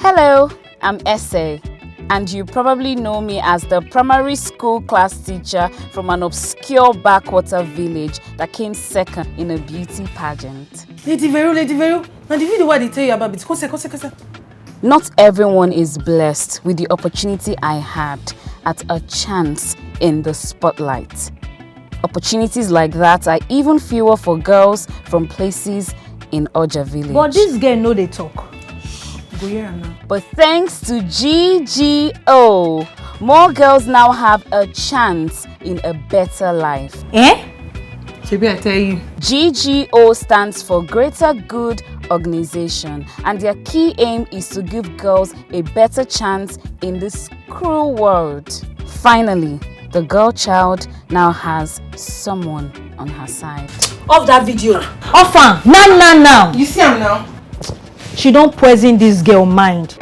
Hello, I'm Essay, and you probably know me as the primary school class teacher from an obscure backwater village that came second in a beauty pageant. Lady Vero. Now the video what they tell you about it. Kose. Not everyone is blessed with the opportunity I had at a chance in the spotlight. Opportunities like that are even fewer for girls from places in Oja village. But this girl know they talk. Go here now. But thanks to GGO, more girls now have a chance in a better life. Maybe I tell you. GGO stands for Greater Good Organization, and their key aim is to give girls a better chance in this cruel world. Finally, the girl child now has someone on her side. Off that video. Off her. Now. You see him now? She don't poison this girl mind.